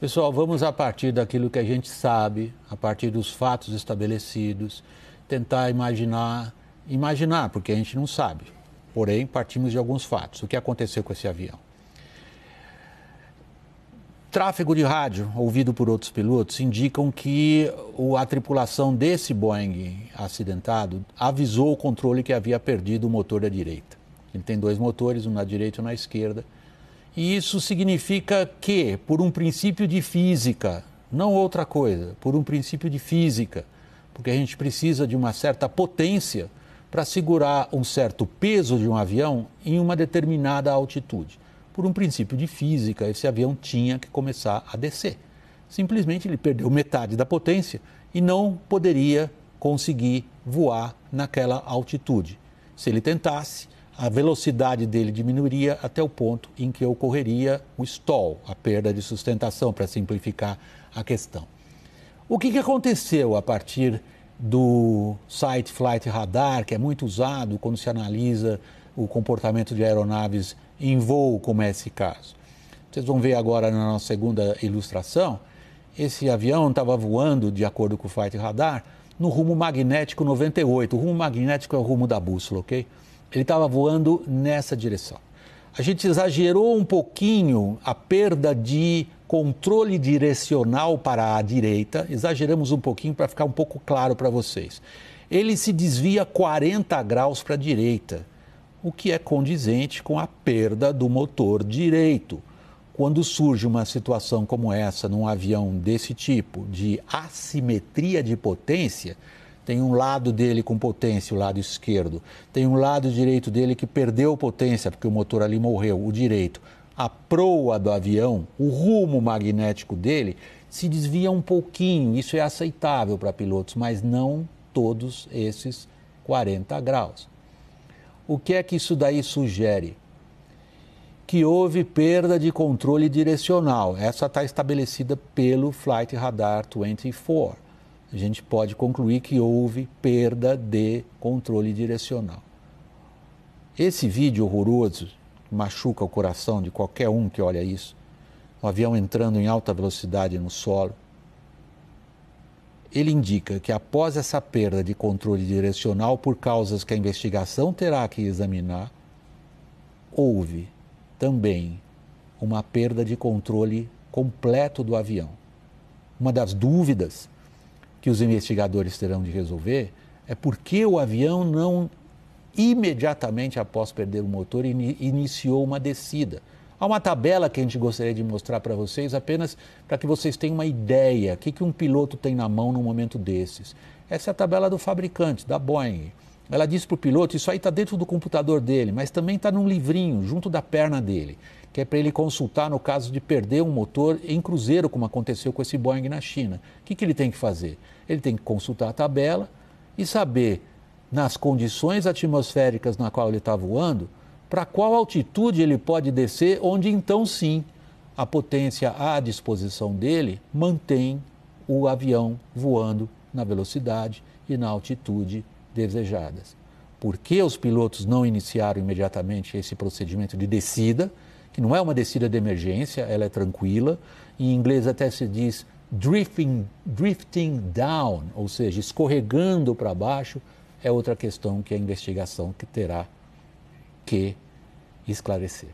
Pessoal, vamos a partir daquilo que a gente sabe, a partir dos fatos estabelecidos, tentar imaginar, porque a gente não sabe. Porém, partimos de alguns fatos. O que aconteceu com esse avião? Tráfego de rádio, ouvido por outros pilotos, indicam que a tripulação desse Boeing acidentado avisou o controle que havia perdido o motor da direita. Ele tem dois motores, um na direita e um na esquerda. E isso significa que, por um princípio de física, não outra coisa, por um princípio de física, porque a gente precisa de uma certa potência para segurar um certo peso de um avião em uma determinada altitude. Por um princípio de física, esse avião tinha que começar a descer. Simplesmente ele perdeu metade da potência e não poderia conseguir voar naquela altitude. Se ele tentasse, a velocidade dele diminuiria até o ponto em que ocorreria o stall, a perda de sustentação, para simplificar a questão. O que aconteceu a partir do site Flight Radar, que é muito usado quando se analisa o comportamento de aeronaves em voo, como é esse caso? Vocês vão ver agora na nossa segunda ilustração, esse avião estava voando, de acordo com o Flight Radar, no rumo magnético 98. O rumo magnético é o rumo da bússola, ok? Ele estava voando nessa direção. A gente exagerou um pouquinho a perda de controle direcional para a direita, exageramos um pouquinho para ficar um pouco claro para vocês. Ele se desvia 40 graus para a direita, o que é condizente com a perda do motor direito. Quando surge uma situação como essa, num avião desse tipo, de assimetria de potência, tem um lado dele com potência, o lado esquerdo. Tem um lado direito dele que perdeu potência, porque o motor ali morreu, o direito. A proa do avião, o rumo magnético dele, se desvia um pouquinho. Isso é aceitável para pilotos, mas não todos esses 40 graus. O que é que isso daí sugere? Que houve perda de controle direcional. Essa está estabelecida pelo Flight Radar 24. A gente pode concluir que houve perda de controle direcional. Esse vídeo horroroso machuca o coração de qualquer um que olha isso. O avião entrando em alta velocidade no solo. Ele indica que após essa perda de controle direcional, por causas que a investigação terá que examinar, houve também uma perda de controle completo do avião. Uma das dúvidas que os investigadores terão de resolver é por que o avião não, imediatamente após perder o motor, iniciou uma descida. Há uma tabela que a gente gostaria de mostrar para vocês, apenas para que vocês tenham uma ideia. O que um piloto tem na mão num momento desses? Essa é a tabela do fabricante, da Boeing. Ela diz para o piloto, isso aí está dentro do computador dele, mas também está num livrinho, junto da perna dele, que é para ele consultar no caso de perder um motor em cruzeiro, como aconteceu com esse Boeing na China. O que ele tem que fazer? Ele tem que consultar a tabela e saber, nas condições atmosféricas na qual ele está voando, para qual altitude ele pode descer, onde então sim a potência à disposição dele mantém o avião voando na velocidade e na altitude desejadas. Por que os pilotos não iniciaram imediatamente esse procedimento de descida, que não é uma descida de emergência, ela é tranquila, em inglês até se diz drifting down, ou seja, escorregando para baixo, é outra questão que a investigação terá que esclarecer.